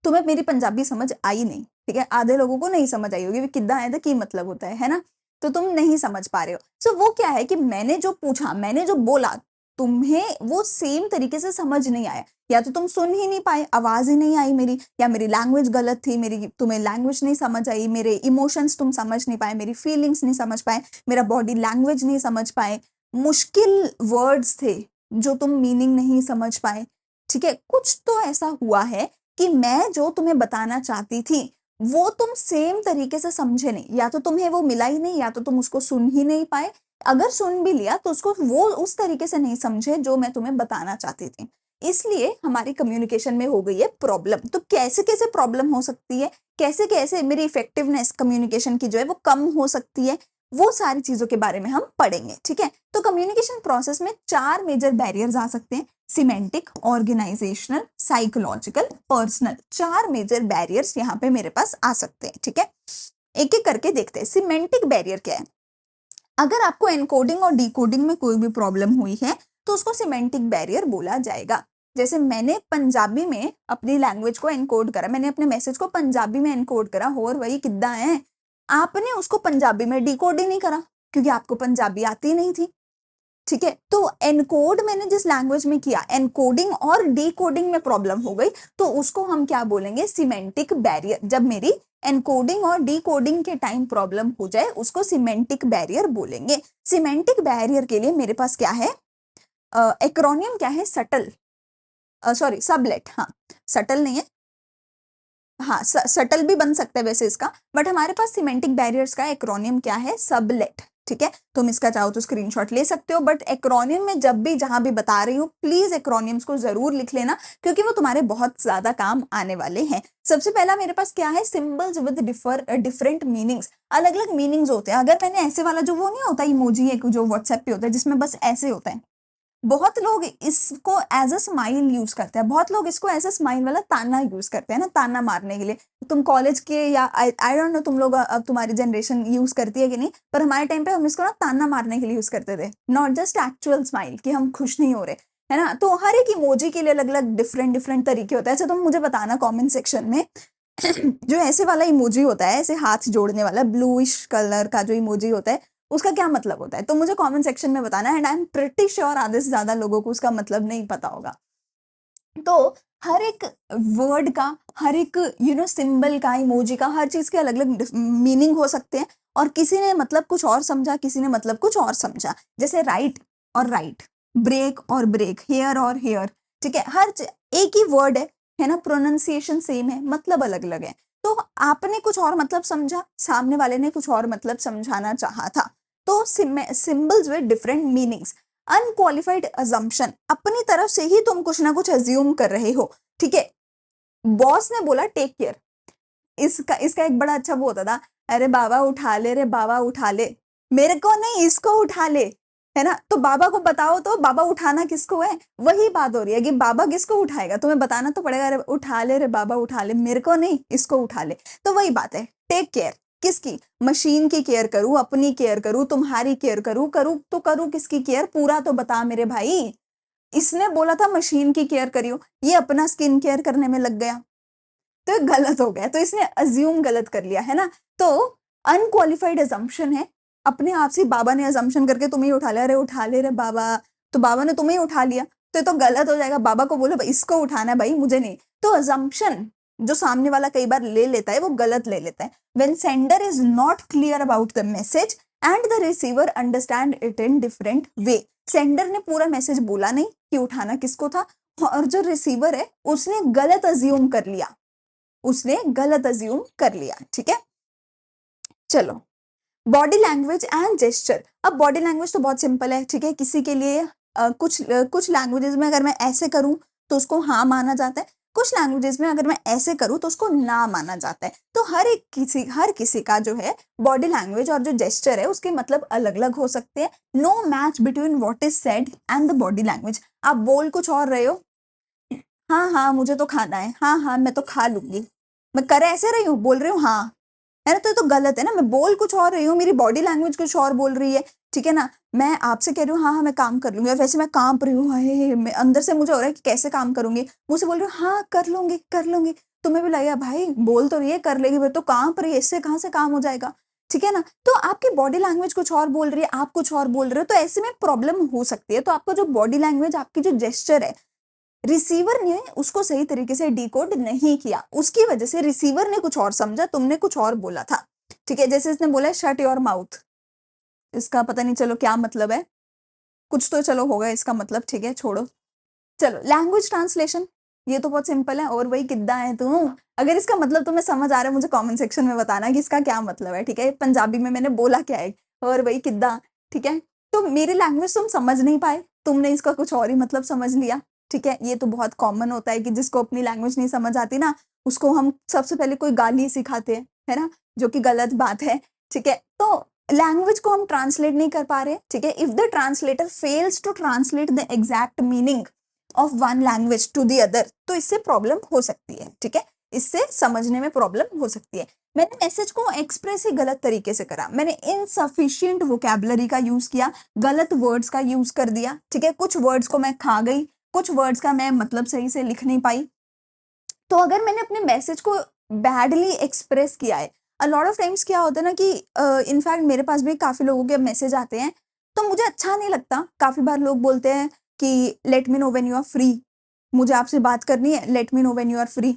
तुम्हें मेरी पंजाबी समझ आई नहीं, ठीक है। आधे लोगों को नहीं समझ आई होगी किद्दा है तो की मतलब होता है ना, तो तुम नहीं समझ पा रहे हो। सो वो क्या है कि मैंने जो पूछा, मैंने जो बोला, तुम्हें वो सेम तरीके से समझ नहीं आया, या तो तुम सुन ही नहीं पाए, आवाज ही नहीं आई मेरी, या मेरी लैंग्वेज गलत थी, मेरी तुम्हें लैंग्वेज नहीं समझ आई, मेरे इमोशंस तुम समझ नहीं पाए, मेरी फीलिंग्स नहीं समझ पाए, मेरा बॉडी लैंग्वेज नहीं समझ पाए, मुश्किल वर्ड्स थे जो तुम मीनिंग नहीं समझ पाए, ठीक है। कुछ तो ऐसा हुआ है कि मैं जो तुम्हें बताना चाहती थी वो तुम सेम तरीके से समझे नहीं, या तो तुम्हें वो मिला ही नहीं, या तो तुम उसको सुन ही नहीं पाए, अगर सुन भी लिया तो उसको वो उस तरीके से नहीं समझे जो मैं तुम्हें बताना चाहती थी। इसलिए हमारी कम्युनिकेशन में हो गई है प्रॉब्लम। तो कैसे कैसे प्रॉब्लम हो सकती है, कैसे कैसे मेरी इफेक्टिवनेस कम्युनिकेशन की जो है वो कम हो सकती है, वो सारी चीजों के बारे में हम पढ़ेंगे, ठीक है। तो कम्युनिकेशन प्रोसेस में 4 मेजर बैरियर्स आ सकते हैं, semantic, organisational, psychological, personal. 4 major barriers यहाँ पे मेरे पास आ सकते हैं, ठीक है। एक एक करके देखते हैं। सिमेंटिक बैरियर क्या है, अगर आपको एनकोडिंग और डिकोडिंग में कोई भी प्रॉब्लम हुई है तो उसको सिमेंटिक बैरियर बोला जाएगा। जैसे मैंने पंजाबी में अपनी लैंग्वेज को एनकोड करा, मैंने अपने मैसेज को पंजाबी में एनकोड करा, होर वही किद्दां है। आपने उसको पंजाबी में डिकोड ही नहीं करा क्योंकि आपको पंजाबी आती नहीं थी, ठीक है। तो एनकोड मैंने जिस लैंग्वेज में किया, एनकोडिंग और डिकोडिंग में प्रॉब्लम हो गई, तो उसको हम क्या बोलेंगे, सिमेंटिक बैरियर। जब मेरी एनकोडिंग और डिकोडिंग के टाइम प्रॉब्लम हो जाए उसको सिमेंटिक बैरियर बोलेंगे। सिमेंटिक बैरियर के लिए मेरे पास क्या है, एक्रोनियम क्या है, सटल, सॉरी सबलेट, हाँ सटल नहीं है, हाँ सटल भी बन सकता है वैसे इसका, बट हमारे पास सिमेंटिक बैरियर्स का एक्रोनियम क्या है, सबलेट, ठीक है। तुम इसका चाहो तो स्क्रीनशॉट ले सकते हो, बट एक्रोनियम में जब भी जहां भी बता रही हूँ प्लीज एक्रोनियम्स को जरूर लिख लेना क्योंकि वो तुम्हारे बहुत ज्यादा काम आने वाले हैं। सबसे पहला मेरे पास क्या है, सिंबल्स विद डिफरेंट मीनिंग्स, अलग अलग मीनिंग्स होते हैं। अगर मैंने ऐसे वाला जो वो नहीं होता इमोजी एक जो व्हाट्सएप पे होता है जिसमें बस ऐसे होता है, बहुत लोग इसको एज अ स्माइल यूज करते हैं, बहुत लोग इसको एज अ स्माइल वाला ताना यूज करते हैं ना, ताना मारने के लिए। तुम कॉलेज के या आई डोंट नो तुम लोग अब तुम्हारी जनरेशन यूज करती है कि नहीं, पर हमारे टाइम पे हम इसको ना ताना मारने के लिए यूज करते थे, नॉट जस्ट एक्चुअल स्माइल कि हम खुश नहीं हो रहे, है ना। तो हर एक इमोजी के लिए अलग अलग डिफरेंट तरीके होते हैं। अच्छा तुम मुझे बताना कॉमेंट सेक्शन में जो ऐसे वाला इमोजी होता है, ऐसे हाथ जोड़ने वाला ब्लूइश कलर का जो इमोजी होता है, उसका क्या मतलब होता है, तो मुझे कमेंट सेक्शन में बताना। And I am pretty sure आधे से ज्यादा लोगों को उसका मतलब नहीं पता होगा। तो हर एक वर्ड का, हर एक सिंबल का, इमोजी का, हर चीज के अलग अलग मीनिंग हो सकते हैं और किसी ने मतलब कुछ और समझा, किसी ने मतलब कुछ और समझा। जैसे राइट और राइट, ब्रेक और ब्रेक, हेयर और हेयर, ठीक है। एक ही वर्ड है ना, प्रोनाउंसिएशन सेम है, मतलब अलग अलग है। तो आपने कुछ और मतलब समझा, सामने वाले ने कुछ और मतलब समझाना चाहा था, तो symbols with different meanings. Unqualified assumption, अपनी तरफ से ही तुम कुछ ना कुछ अज्यूम कर रहे हो, ठीक है। बॉस ने बोला टेक केयर, इसका इसका एक बड़ा अच्छा वो होता था, अरे बाबा उठा ले, रे बाबा उठा ले, मेरे को नहीं इसको उठा ले, है ना। तो बाबा को बताओ तो बाबा उठाना किसको है, वही बात हो रही है कि बाबा किसको उठाएगा, तुम्हें बताना तो पड़ेगा, अरे उठा ले रे बाबा उठा ले, मेरे को नहीं इसको उठा ले। तो वही बात है, टेक केयर किसकी, मशीन की केयर करूं, अपनी केयर करूं, तुम्हारी केयर करूं किसकी केयर, पूरा तो बता मेरे भाई। इसने बोला था मशीन की केयर करियो, ये अपना स्किन केयर करने में लग गया, तो गलत हो गया, तो इसने अज्यूम गलत कर लिया, है ना। तो अनक्वालिफाइड अजम्पशन है, अपने आप से बाबा ने अजम्पशन करके तुम्हें उठा लिया, अरे उठा ले रे बाबा, तो बाबा ने तुम्हें उठा लिया, तो ये तो गलत हो जाएगा। बाबा को बोलो इसको उठाना है भाई, मुझे नहीं। तो अजम्पशन जो सामने वाला कई बार ले लेता है वो गलत ले लेता है। When sender is not clear about the message and the receiver understand it in different way, sender ने पूरा मैसेज बोला नहीं कि उठाना किसको था, और जो रिसीवर है उसने गलत अज्यूम कर लिया, उसने गलत अज्यूम कर लिया, ठीक है। चलो, बॉडी लैंग्वेज एंड जेस्चर। अब बॉडी लैंग्वेज तो बहुत सिंपल है, ठीक है। किसी के लिए कुछ लैंग्वेजेस में अगर मैं ऐसे करूं तो उसको हाँ माना जाता है, कुछ लैंग्वेजेस में अगर मैं ऐसे करूं तो उसको ना माना जाता है। तो हर किसी का जो है बॉडी लैंग्वेज और जो जेस्चर है उसके मतलब अलग अलग हो सकते हैं। No match between what is said and the body language. आप बोल कुछ और रहे हो, हाँ हाँ मुझे तो खाना है, हाँ हाँ मैं तो खा लूंगी, मैं कर ऐसे रही हूँ, बोल रही हूँ हाँ, है ना। तो ये तो गलत है ना, मैं बोल कुछ और रही हूँ, मेरी बॉडी लैंग्वेज कुछ और बोल रही है, ठीक है ना। मैं आपसे कह रही हूँ हाँ हाँ मैं काम कर लूंगी, और वैसे मैं कांप रही हूँ, हाय मैं अंदर से मुझे हो रहा है कि कैसे काम करूंगी, मुझसे बोल रही हूँ हाँ कर लूंगी कर लूंगी, तुम्हें भी लगेगा भाई बोल तो रही है कर लेगी, फिर तो कांप रही है, इससे कहाँ से काम हो जाएगा, ठीक है ना। तो आपकी बॉडी लैंग्वेज कुछ और बोल रही है, आप कुछ और बोल रहे हो, तो ऐसे में प्रॉब्लम हो सकती है। तो आपका जो बॉडी लैंग्वेज, आपकी जो जेस्चर है, रिसीवर ने उसको सही तरीके से डिकोड नहीं किया, उसकी वजह से रिसीवर ने कुछ और समझा, तुमने कुछ और बोला था, ठीक है। जैसे इसने बोला शट योर माउथ, इसका पता नहीं चलो क्या मतलब है, कुछ तो चलो होगा इसका मतलब, ठीक है छोड़ो। चलो लैंग्वेज ट्रांसलेशन, ये तो बहुत सिंपल है, और वही किद्दा है तू। अगर इसका मतलब तुम्हें समझ आ रहा है मुझे कमेंट सेक्शन में बताना कि इसका क्या मतलब है, ठीक है। पंजाबी में मैंने बोला क्या है, और वही किद्दा, ठीक है। तो मेरी लैंग्वेज तुम समझ नहीं पाए, तुमने इसका कुछ और ही मतलब समझ लिया, ठीक है। ये तो बहुत कॉमन होता है कि जिसको अपनी लैंग्वेज नहीं समझ आती ना, उसको हम सबसे पहले कोई गाली सिखाते हैं, है ना, जो कि गलत बात है, ठीक है। तो लैंग्वेज को हम ट्रांसलेट नहीं कर पा रहे, ठीक है। If the translator fails to translate the exact meaning of one language to the other, तो इससे प्रॉब्लम हो सकती है, ठीक है। इससे समझने में प्रॉब्लम हो सकती है। मैंने मैसेज को एक्सप्रेस ही गलत तरीके से करा, मैंने इनसफिशिएंट वोकैबुलरी का यूज किया, गलत वर्ड्स का यूज कर दिया, ठीक है। कुछ वर्ड्स को मैं खा गई, कुछ वर्ड्स का मैं मतलब सही से लिख नहीं पाई, तो अगर मैंने अपने मैसेज को बैडली एक्सप्रेस किया है, अ लॉट ऑफ टाइम्स क्या होता है ना कि इनफैक्ट मेरे पास भी काफ़ी लोगों के मैसेज आते हैं, तो मुझे अच्छा नहीं लगता। काफ़ी बार लोग बोलते हैं कि let me know when you are free, मुझे आपसे बात करनी है, let me know when you are free.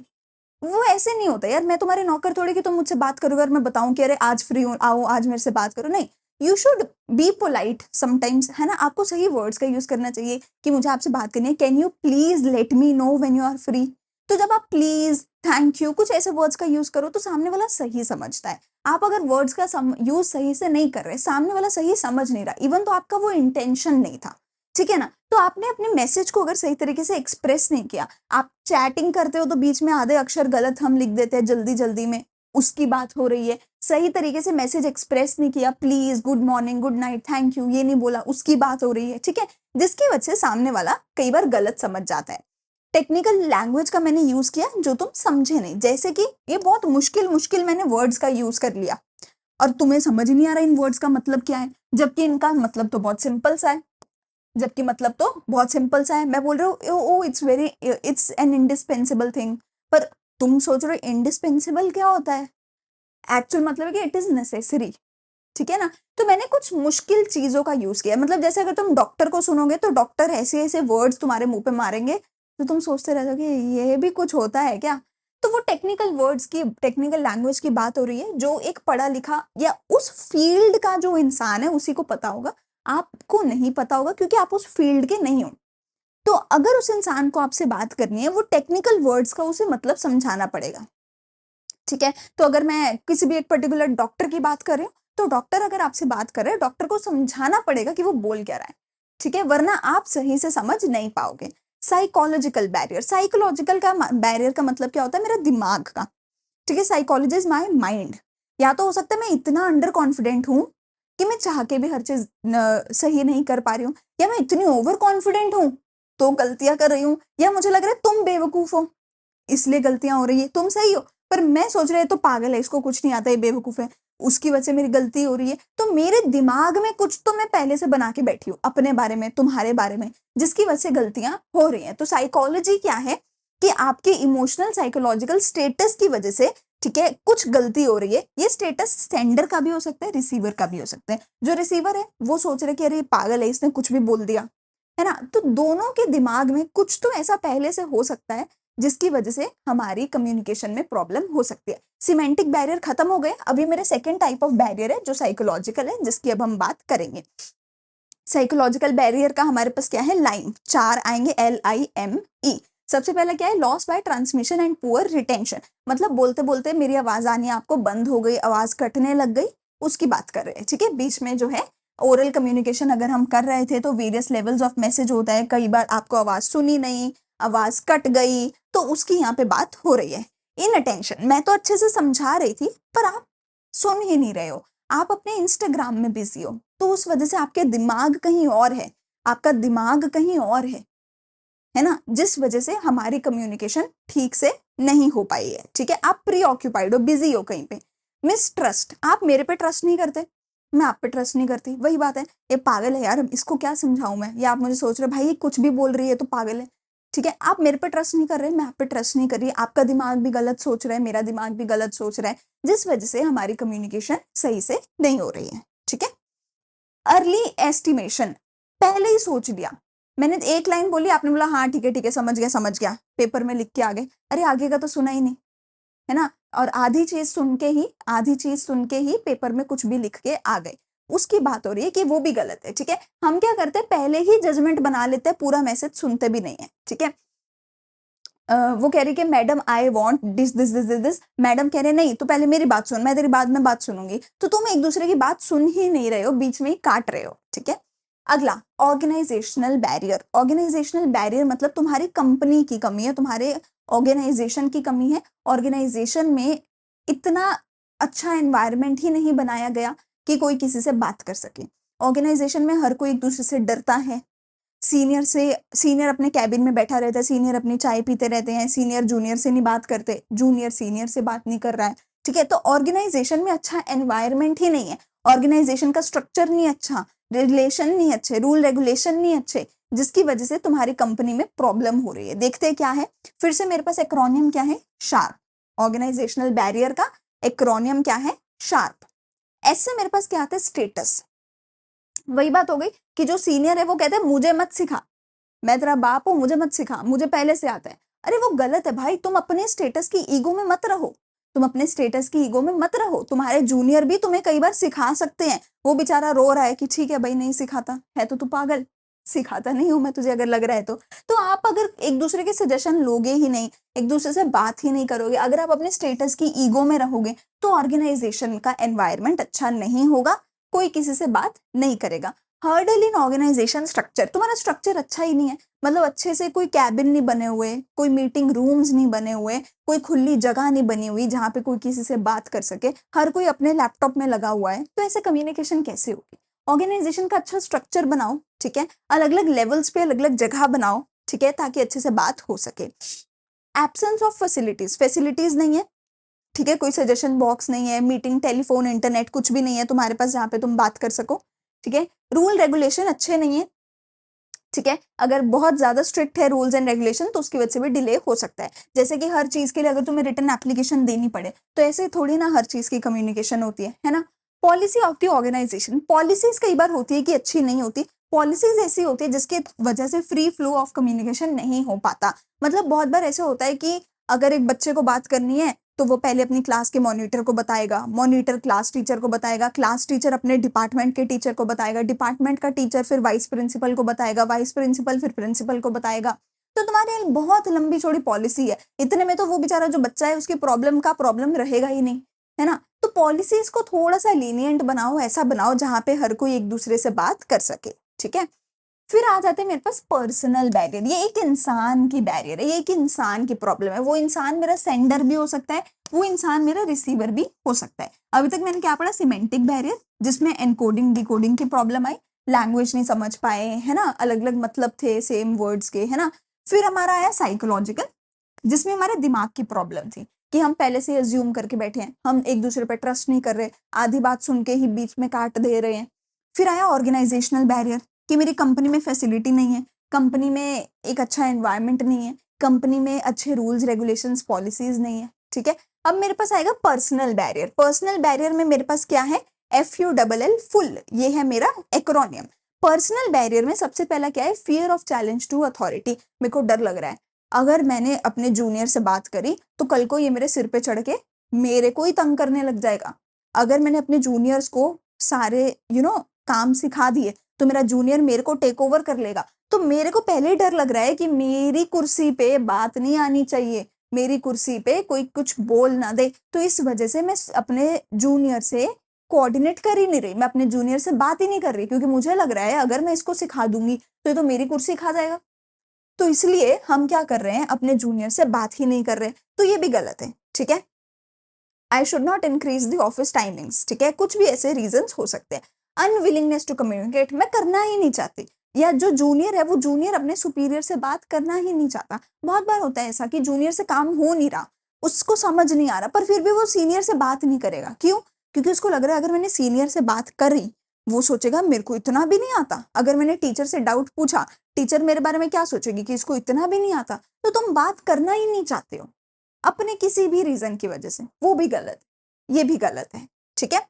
वो ऐसे नहीं होता यार, मैं तुम्हारे नौकर थोड़ी कि तुम मुझसे बात करोगे और मैं बताऊँ कि अरे आज फ्री हूँ, आओ आज मेरे से बात करो, नहीं। You should be polite sometimes, है ना? आपको सही वर्ड्स का यूज़ करना चाहिए कि मुझे आपसे बात करनी है, can you please let me know when you are free? तो जब आप प्लीज़, थैंक यू कुछ ऐसे वर्ड्स का यूज़ करो तो सामने वाला सही समझता है। आप अगर वर्ड्स का यूज़ सही से नहीं कर रहे, सामने वाला सही समझ नहीं रहा, इवन तो आपका वो इंटेंशन नहीं था, ठीक है ना? तो आपने अपने मैसेज को अगर सही तरीके से एक्सप्रेस नहीं किया, आप चैटिंग करते हो तो बीच में आधे अक्षर गलत हम लिख देते हैं जल्दी-जल्दी में, उसकी बात हो रही है। सही तरीके से मैसेज एक्सप्रेस नहीं किया, please, good morning, good night, thank you ये नहीं बोला, उसकी बात हो रही है, ठीक है? जिसकी वजह से सामने वाला कई बार गलत समझ जाता है। टेक्निकल लैंग्वेज का मैंने यूज़ किया जो तुम समझे नहीं, जैसे कि ये बहुत मुश्किल-मुश्किल मैंने वर्ड्स का यूज़ कर लिया और तुम्हें समझ नहीं आ रहा इन वर्ड्स का मतलब क्या है, जबकि इनका मतलब तो बहुत सिंपल सा है। जबकि मतलब तो बहुत सिंपल सा है। मैं बोल रहा हूँ oh it's an indispensable thing, पर तुम सोच रहे हो इंडिस्पेंसेबल क्या होता है? एक्चुअल मतलब है कि इट इज़ नेसेसरी, ठीक है ना? तो मैंने कुछ मुश्किल चीज़ों का यूज़ किया, मतलब जैसे अगर तुम डॉक्टर को सुनोगे तो डॉक्टर ऐसे-ऐसे वर्ड्स तुम्हारे मुँह पे मारेंगे, तो तुम सोचते रह जाओगे ये भी कुछ होता है क्या? तो वो टेक्निकल वर्ड्स की, टेक्निकल लैंग्वेज की बात हो रही है, जो एक पढ़ा-लिखा या उस फील्ड का जो इंसान है उसी को पता होगा, आपको नहीं पता होगा क्योंकि आप उस फील्ड के नहीं हो। तो अगर उस इंसान को आपसे बात करनी है, वो टेक्निकल वर्ड्स का उसे मतलब समझाना पड़ेगा, ठीक है? तो अगर मैं किसी भी एक पर्टिकुलर डॉक्टर की बात कर रही हूँ, तो डॉक्टर अगर आपसे बात कर रहे हैं, डॉक्टर को समझाना पड़ेगा कि वो बोल क्या रहा है, ठीक है? वरना आप सही से समझ नहीं पाओगे। साइकोलॉजिकल का बैरियर का मतलब क्या होता है? मेरा दिमाग का, ठीक है? Psychology is my mind. या तो हो सकता है मैं इतना अंडर कॉन्फिडेंट हूँ कि मैं चाह के भी हर चीज़ सही नहीं कर पा रही हूँ, या मैं इतनी ओवर कॉन्फिडेंट हूँ, तो गलतियाँ कर रही हूँ, या मुझे लग रहा है तुम बेवकूफ़ हो, इसलिए गलतियाँ हो रही है, तुम सही हो, पर मैं सोच रहा है ये तो पागल है, इसको कुछ नहीं आता, ये बेवकूफ़ है, उसकी वजह से मेरी गलती हो रही है। तो मेरे दिमाग में कुछ तो मैं पहले से बना के बैठी हूँ, अपने बारे में, तुम्हारे बारे में, जिसकी वजह से गलतियाँ हो रही हैं। तो साइकोलॉजी क्या है कि आपके इमोशनल साइकोलॉजिकल स्टेटस की वजह से, ठीक है, कुछ गलती हो रही है। ये स्टेटस सेंडर का भी हो सकता है, रिसीवर का भी हो सकता है। जो रिसीवर है, वो सोच रहा है कि अरे ये पागल है, इसने कुछ भी बोल दिया, है ना? तो दोनों के दिमाग में कुछ तो ऐसा पहले से हो सकता है जिसकी वजह से हमारी कम्युनिकेशन में प्रॉब्लम हो सकती है। सिमेंटिक बैरियर खत्म हो गए, अभी मेरे सेकंड टाइप ऑफ बैरियर है जो साइकोलॉजिकल है, जिसकी अब हम बात करेंगे। साइकोलॉजिकल बैरियर का हमारे पास क्या है? लाइम, 4 आएँगे, LIME। सबसे पहला क्या है? Loss by transmission and poor retention, मतलब बोलते-बोलते मेरी आवाज़ आनी आपको बंद हो गई, आवाज़ कटने लग गई, उसकी बात कर रहे हैं, ठीक है? बीच में जो है ओरल कम्युनिकेशन अगर हम कर रहे थे तो वेरियस लेवल्स ऑफ मैसेज होता है, कई बार आपको आवाज़ सुनी नहीं, आवाज़ कट गई, तो उसकी यहाँ पे बात हो रही है। इनअटेंशन, मैं तो अच्छे से समझा रही थी, पर आप सुन ही नहीं रहे हो। आप अपने इंस्टाग्राम में बिज़ी हो, तो उस वजह से आपके दिमाग कहीं और है, आपका दिमाग कहीं और है ना? जिस वजह से हमारी कम्युनिकेशन ठीक से नहीं हो पाई है, ठीक है? आप प्रीऑक्यूपाइड हो, बिज़ी हो कहीं पे। मिसट्रस्ट, आप मेरे पे ट्रस्ट नहीं करते, मैं आप पे ट्रस्ट नहीं करती, वही बात है, ये पागल है यार, इसको क्या समझाऊँ मैं? या आप मुझे सोच रहे हो भाई ये कुछ भी बोल रही है तो पागल है, ठीक है? आप मेरे पे ट्रस्ट नहीं कर रहे, मैं आप पे ट्रस्ट नहीं कर रही, आपका दिमाग भी गलत सोच रहा है, मेरा दिमाग भी गलत सोच रहा है, जिस वजह से हमारी कम्युनिकेशन सही से नहीं हो रही है, ठीक है? अर्ली एस्टिमेशन, पहले ही सोच लिया। मैंने एक लाइन बोली, आपने बोला हाँ, ठीक है, समझ गया, पेपर में लिख के आ गए। अरे आगे का तो सुना ही नहीं, है ना? और आधी चीज़ सुन के ही पेपर में कुछ भी लिख के आ गए। उसकी बात हो रही है कि वो भी गलत है, ठीक है? हम क्या करते हैं, पहले ही जजमेंट बना लेते हैं, पूरा मैसेज सुनते भी नहीं है, ठीक है? वो कह रही कि madam I want this, madam कह रहे नहीं तू पहले मेरी बात सुन, मैं तेरी बाद में बात सुनूंगी, तो तुम एक दूसरे की बात सुन ही नहीं रहे हो, बीच में ही काट रहे हो, ठीक है? अगला, ऑर्गेनाइजेशनल बैरियर मतलब तुम्हारी कंपनी की कमी है, तुम्हारे ऑर्गेनाइजेशन की कमी है। ऑर्गेनाइजेशन में इतना अच्छा एनवायरनमेंट ही नहीं बनाया गया कि कोई किसी से बात कर सके। ऑर्गेनाइजेशन में हर कोई एक दूसरे से डरता है, सीनियर अपने कैबिन में बैठा रहता है, सीनियर अपनी चाय पीते रहते हैं, सीनियर जूनियर से नहीं बात करते, जूनियर सीनियर से बात नहीं कर रहा है, ठीक है? तो ऑर्गेनाइजेशन में अच्छा एनवायरनमेंट ही नहीं है, ऑर्गेनाइजेशन का स्ट्रक्चर नहीं अच्छा, रिलेशन नहीं अच्छे, रूल रेगुलेशन नहीं अच्छे, जिसकी वजह से तुम्हारी कंपनी में प्रॉब्लम हो रही है। देखते हैं क्या है। फिर से मेरे पास एक्रोनियम क्या है, शार्प। ऑर्गेनाइजेशनल बैरियर का एक्रोनियम क्या है, शार्प। एस से मेरे पास क्या आता है, स्टेटस। वही बात हो गई कि जो सीनियर है वो कहते हैं मुझे मत सिखा, मैं तेरा बाप हूं, मुझे मत सिखा, मुझे पहले से आता है। अरे वो गलत है भाई, तुम अपने स्टेटस की ईगो में मत रहो, तुम अपने स्टेटस की ईगो में मत रहो। तुम्हारे जूनियर भी तुम्हें कई बार सिखा सकते हैं। वो बेचारा रो रहा है कि ठीक है भाई नहीं सिखाता है तो तू पागल, सिखाता नहीं हूं मैं तुझे अगर लग रहा है तो आप अगर एक दूसरे के सजेशन लोगे ही नहीं, एक दूसरे से बात ही नहीं करोगे, अगर आप अपने स्टेटस की ईगो में रहोगे तो ऑर्गेनाइजेशन का एनवायरमेंट अच्छा नहीं होगा, कोई किसी से बात नहीं करेगा। हर्डल इन ऑर्गेनाइजेशन स्ट्रक्चर, तुम्हारा स्ट्रक्चर अच्छा ही नहीं है, मतलब अच्छे से कोई कैबिन नहीं बने हुए, कोई मीटिंग रूम्स नहीं बने हुए, कोई खुली जगह नहीं बनी हुई जहां पे कोई किसी से बात कर सके, हर कोई अपने लैपटॉप में लगा हुआ है, तो ऐसे कम्युनिकेशन कैसे होगी। ऑर्गेनाइजेशन का अच्छा स्ट्रक्चर बनाओ, ठीक है, अलग अलग लेवल्स पे अलग अलग जगह बनाओ, ठीक है, ताकि अच्छे से बात हो सके। एब्सेंस ऑफ फैसिलिटीज, फैसिलिटीज नहीं है, ठीक है, कोई सजेशन बॉक्स नहीं है, मीटिंग, टेलीफोन, इंटरनेट कुछ भी नहीं है तुम्हारे पास जहाँ पे तुम बात कर सको, ठीक है। रूल रेगुलेशन अच्छे नहीं है, ठीक है, अगर बहुत ज्यादा स्ट्रिक्ट है रूल्स एंड रेगुलेशन तो उसकी वजह से भी डिले हो सकता है। जैसे कि हर चीज के लिए अगर तुम्हें रिटन एप्लीकेशन देनी पड़े तो ऐसे थोड़ी ना हर चीज की कम्युनिकेशन होती है ना। Policy of the organisation, policies कई बार होती है कि अच्छी नहीं होती, पॉलिसीज ऐसी होती है जिसके वजह से फ्री फ्लो ऑफ कम्युनिकेशन नहीं हो पाता। मतलब बहुत बार ऐसे होता है कि अगर एक बच्चे को बात करनी है तो वो पहले अपनी क्लास के मॉनिटर को बताएगा, मॉनिटर क्लास टीचर को बताएगा, क्लास टीचर अपने डिपार्टमेंट के टीचर को बताएगा, डिपार्टमेंट का टीचर फिर वाइस प्रिंसिपल को बताएगा, वाइस प्रिंसिपल फिर प्रिंसिपल को बताएगा। तो तुम्हारे बहुत लंबी चौड़ी पॉलिसी है, इतने में तो वो बेचारा जो बच्चा है उसकी प्रॉब्लम रहेगा ही नहीं, है ना। तो पॉलिसीज को थोड़ा सा लीनियंट बनाओ, ऐसा बनाओ जहां पे हर कोई एक दूसरे से बात कर सके, ठीक है। फिर आ जाते हैं मेरे पास पर्सनल बैरियर, ये एक इंसान की बैरियर है, ये एक इंसान की प्रॉब्लम है। वो इंसान मेरा सेंडर भी हो सकता है, वो इंसान मेरा रिसीवर भी हो सकता है। अभी तक मैंने क्या पढ़ा, सिमेंटिक बैरियर जिसमें एनकोडिंग डिकोडिंग की प्रॉब्लम आई, लैंग्वेज नहीं समझ पाए, है ना, अलग अलग मतलब थे सेम वर्ड्स के, है ना। फिर हमारा आया साइकोलॉजिकल, जिसमें हमारे दिमाग की प्रॉब्लम थी कि हम पहले से अज्यूम करके बैठे हैं, हम एक दूसरे पर ट्रस्ट नहीं कर रहे, आधी बात सुन के ही बीच में काट दे रहे हैं। फिर आया ऑर्गेनाइजेशनल बैरियर कि मेरी कंपनी में फैसिलिटी नहीं है, कंपनी में एक अच्छा एनवायरनमेंट नहीं है, कंपनी में अच्छे रूल्स रेगुलेशंस पॉलिसीज नहीं है, ठीक है। अब मेरे पास आएगा पर्सनल बैरियर, पर्सनल बैरियर में मेरे पास क्या है, FULL, फुल, ये है मेरा एक्रोनियम। पर्सनल बैरियर में सबसे पहला क्या है, fear of challenge to authority, मेरे को डर लग रहा है अगर मैंने अपने जूनियर से बात करी तो कल को ये मेरे सिर पे चढ़ के मेरे को ही तंग करने लग जाएगा। अगर मैंने अपने जूनियर्स को सारे काम सिखा दिए तो मेरा जूनियर मेरे को टेक ओवर कर लेगा। तो मेरे को पहले ही डर लग रहा है कि मेरी कुर्सी पे बात नहीं आनी चाहिए, मेरी कुर्सी पे कोई कुछ बोल ना दे। तो इस वजह से मैं अपने जूनियर से कोऑर्डिनेट कर ही नहीं रही, मैं अपने जूनियर से बात ही नहीं कर रही, क्योंकि मुझे लग रहा है अगर मैं इसको सिखा दूंगी तो ये तो मेरी कुर्सी खा जाएगा। तो इसलिए हम क्या कर रहे हैं, अपने जूनियर से बात ही नहीं कर रहे, तो ये भी गलत है, ठीक है। I should not increase the office timings, ठीक है, कुछ भी ऐसे रीजन हो सकते हैं। अनविलिंगनेस टू कम्युनिकेट, मैं करना ही नहीं चाहती, या जो जूनियर है वो जूनियर अपने सुपीरियर से बात करना ही नहीं चाहता। बहुत बार होता है ऐसा कि जूनियर से काम हो नहीं रहा, उसको समझ नहीं आ रहा, पर फिर भी वो सीनियर से बात नहीं करेगा। क्यों? क्योंकि उसको लग रहा है अगर मैंने सीनियर से बात करी वो सोचेगा मेरे को इतना भी नहीं आता। अगर मैंने टीचर से डाउट पूछा, टीचर मेरे बारे में क्या सोचेगी कि इसको इतना भी नहीं आता। तो तुम बात करना ही नहीं चाहते हो अपने किसी भी रीजन की वजह से, वो भी गलत, ये भी गलत है, ठीक है।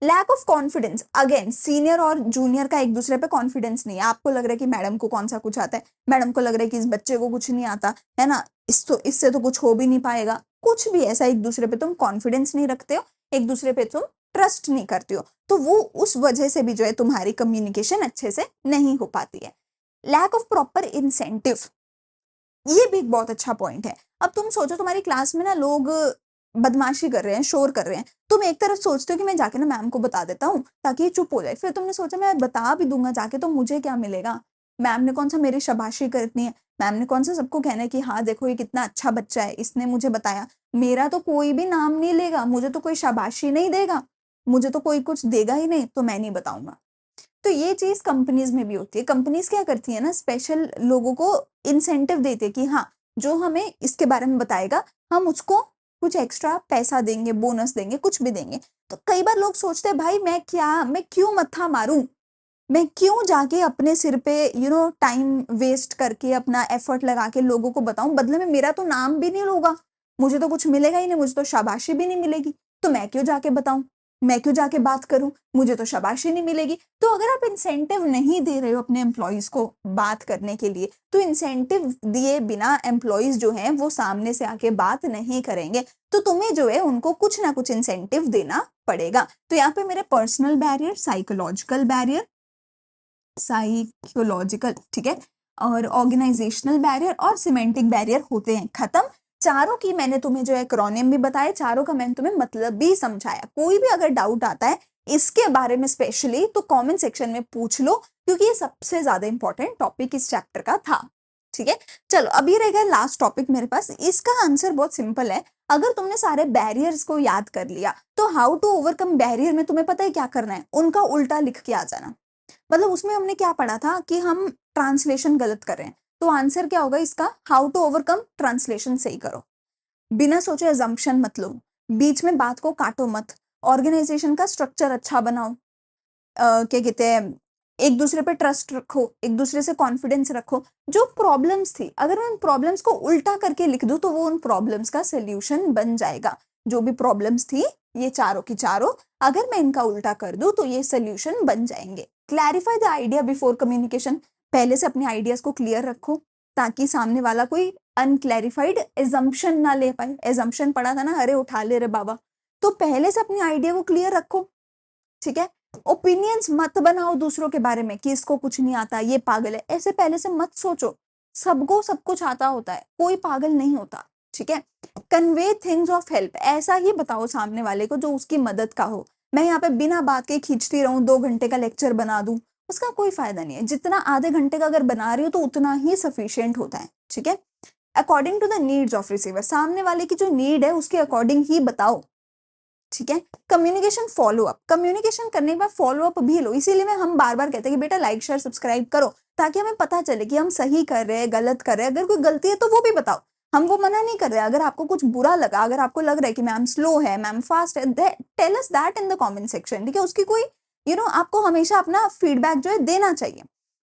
Lack of confidence, again senior और जूनियर का एक दूसरे पे कॉन्फिडेंस नहीं है। आपको लग रहा है कि मैडम को कौन सा कुछ आता है, मैडम को लग रहा है कि इस बच्चे को कुछ नहीं आता, है ना, इससे तो कुछ हो भी नहीं पाएगा, कुछ भी ऐसा। एक दूसरे पे तुम कॉन्फिडेंस नहीं रखते हो, एक दूसरे पे तुम ट्रस्ट नहीं करते हो, तो वो उस वजह से भी जो है तुम्हारी कम्युनिकेशन अच्छे से नहीं हो पाती है। लैक ऑफ प्रॉपर इंसेंटिव, ये भी एक बहुत अच्छा पॉइंट है। अब तुम सोचो तुम्हारी क्लास में ना लोग बदमाशी कर रहे हैं, शोर कर रहे हैं, तुम एक तरफ सोचते हो कि मैं जाके ना मैम को बता देता हूँ ताकि ये चुप हो जाए, फिर तुमने सोचा मैं बता भी दूंगा जाके तो मुझे क्या मिलेगा, मैम ने कौन सा मेरी शाबाशी करनी है, मैम ने कौन सा सबको कहना है कि हाँ देखो ये कितना अच्छा बच्चा है, इसने मुझे बताया, मेरा तो कोई भी नाम नहीं लेगा, मुझे तो कोई शाबाशी नहीं देगा, मुझे तो कोई कुछ देगा ही नहीं, तो मैं नहीं बताऊंगा। तो ये चीज कंपनीज में भी होती है। कंपनीज क्या करती है ना, स्पेशल लोगों को इंसेंटिव देते हैं कि हाँ जो हमें इसके बारे में बताएगा हम उसको कुछ एक्स्ट्रा पैसा देंगे, बोनस देंगे, कुछ भी देंगे। तो कई बार लोग सोचते हैं भाई मैं क्यों मत्था मारूं, मैं क्यों जाके अपने सिर पे टाइम वेस्ट करके अपना एफर्ट लगा के लोगों को बताऊं, बदले में मेरा तो नाम भी नहीं होगा, मुझे तो कुछ मिलेगा ही नहीं, मुझे तो शाबाशी भी नहीं मिलेगी। तो मैं क्यों जाके बताऊं, मैं क्यों जाके बात करूं, मुझे तो शाबाशी नहीं मिलेगी। तो अगर आप इंसेंटिव नहीं दे रहे हो अपने एम्प्लॉयज को बात करने के लिए, तो इंसेंटिव दिए बिना एम्प्लॉयज जो हैं वो सामने से आके बात नहीं करेंगे। तो तुम्हें जो है उनको कुछ ना कुछ इंसेंटिव देना पड़ेगा। तो यहाँ पे मेरे पर्सनल बैरियर, साइकोलॉजिकल, ठीक है, और ऑर्गेनाइजेशनल बैरियर और सिमेंटिक बैरियर होते हैं खत्म। चारों की मैंने तुम्हें जो एक्रोनिम भी बताया, चारों का मैंने तुम्हें मतलब भी समझाया। कोई भी अगर डाउट आता है इसके बारे में स्पेशली तो कमेंट सेक्शन में पूछ लो, क्योंकि ये सबसे ज्यादा इंपॉर्टेंट टॉपिक इस चैप्टर का था। ठीक है, चलो अभी रह गया लास्ट टॉपिक मेरे पास। इसका आंसर बहुत सिंपल है। अगर तुमने सारे बैरियर्स को याद कर लिया तो हाउ टू ओवरकम बैरियर में तुम्हें पता है क्या करना है, उनका उल्टा लिख के आ जाना। मतलब उसमें हमने क्या पढ़ा था कि हम ट्रांसलेशन गलत कर रहे हैं, तो आंसर क्या होगा इसका, हाउ टू ओवरकम ट्रांसलेशन सही करो, बिना सोचे अजम्पशन मत लो, बीच में बात को काटो मत, ऑर्गेनाइजेशन का स्ट्रक्चर अच्छा बनाओ, क्या कहते हैं, एक दूसरे पे ट्रस्ट रखो, एक दूसरे से कॉन्फिडेंस रखो। जो प्रॉब्लम्स थी अगर मैं उन प्रॉब्लम्स को उल्टा करके लिख दूं तो वो उन प्रॉब्लम्स का सोल्यूशन बन जाएगा। जो भी प्रॉब्लम्स थी ये चारों की चारों, अगर मैं इनका उल्टा कर दूं तो ये सोल्यूशन बन जाएंगे। Clarify the idea before communication, पहले से अपने आइडियाज को क्लियर रखो ताकि सामने वाला कोई अनक्लैरिफाइड एजम्पशन ना ले पाए। एजम्पशन पढ़ा था ना, अरे उठा ले रे बाबा। तो पहले से अपने आइडिया को क्लियर रखो, ठीक है। ओपिनियंस मत बनाओ दूसरों के बारे में कि इसको कुछ नहीं आता, ये पागल है, ऐसे पहले से मत सोचो। सबको सब कुछ आता होता है, कोई पागल नहीं होता, ठीक है। कन्वे थिंग्स ऑफ हेल्प, ऐसा ही बताओ सामने वाले को जो उसकी मदद का हो। मैं यहाँ पे बिना बात के खींचती रहूं, 2 घंटे का लेक्चर बना दूं, उसका कोई फायदा नहीं है। जितना आधे घंटे का अगर बना रही हो तो उतना ही सफिशियंट होता है, ठीक है। According to the needs of receiver, सामने वाले की जो नीड है उसके अकॉर्डिंग ही बताओ, ठीक है। कम्युनिकेशन फॉलो अप, कम्युनिकेशन करने के बाद फॉलो अप भी लो। इसीलिए मैं हम बार बार कहते हैं कि बेटा लाइक शेयर सब्सक्राइब करो, ताकि हमें पता चले कि हम सही कर रहे हैं गलत कर रहे हैं। अगर कोई गलती है तो वो भी बताओ, हम वो मना नहीं कर रहे। अगर आपको कुछ बुरा लगा, अगर आपको लग रहा है कि मैम स्लो है, मैम फास्ट है, tell us that in the comment section, ठीक है। उसकी कोई आपको हमेशा अपना फीडबैक जो है देना चाहिए।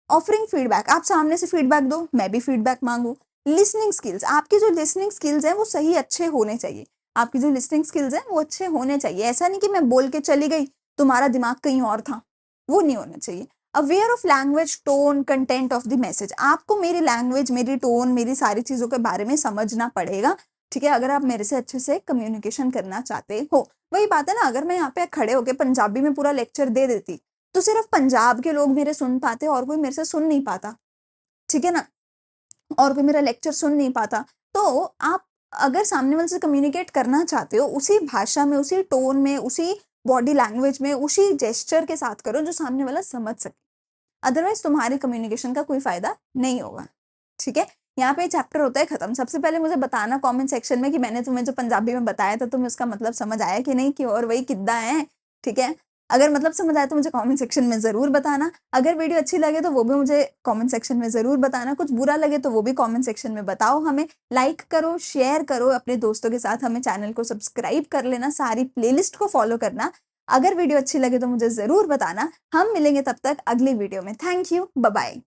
ऑफरिंग फीडबैक, आप सामने से फीडबैक दो, मैं भी फीडबैक मांगू। लिसनिंग स्किल्स, आपकी जो लिसनिंग स्किल्स है वो सही अच्छे होने चाहिए। आपकी जो लिसनिंग स्किल्स हैं वो अच्छे होने चाहिए। ऐसा नहीं कि मैं बोल के चली गई, तुम्हारा दिमाग कहीं और था, वो नहीं होना चाहिए। Aware of language, tone, content of the message, आपको मेरी लैंग्वेज, मेरी टोन, मेरी सारी चीजों के बारे में समझना पड़ेगा, ठीक है। अगर आप मेरे से अच्छे से कम्युनिकेशन करना चाहते हो, वही बात है ना, अगर मैं यहाँ पे खड़े होकर पंजाबी में पूरा लेक्चर दे देती तो सिर्फ पंजाब के लोग मेरे सुन पाते और कोई मेरे से सुन नहीं पाता, ठीक है ना, और कोई मेरा लेक्चर सुन नहीं पाता। तो आप अगर सामने वाले से कम्युनिकेट करना चाहते हो, उसी भाषा में, उसी टोन में, उसी बॉडी लैंग्वेज में, उसी जेस्चर के साथ करो जो सामने वाला समझ सके। अदरवाइज तुम्हारे कम्युनिकेशन का कोई फायदा नहीं होगा, ठीक है। यहाँ पे चैप्टर होता है खत्म। सबसे पहले मुझे बताना कमेंट सेक्शन में कि मैंने तुम्हें जो पंजाबी में बताया था तुम्हें उसका मतलब समझ आया कि नहीं, कि और वही किद्दा है, ठीक है। अगर मतलब समझ आया तो मुझे कमेंट सेक्शन में जरूर बताना। अगर वीडियो अच्छी लगे तो वो भी मुझे कमेंट सेक्शन में जरूर बताना। कुछ बुरा लगे तो वो भी कमेंट सेक्शन में बताओ हमें। लाइक करो, शेयर करो अपने दोस्तों के साथ, हमें चैनल को सब्सक्राइब कर लेना, सारी प्लेलिस्ट को फॉलो करना। अगर वीडियो अच्छी लगे तो मुझे जरूर बताना। हम मिलेंगे तब तक अगली वीडियो में। Thank you, bye bye.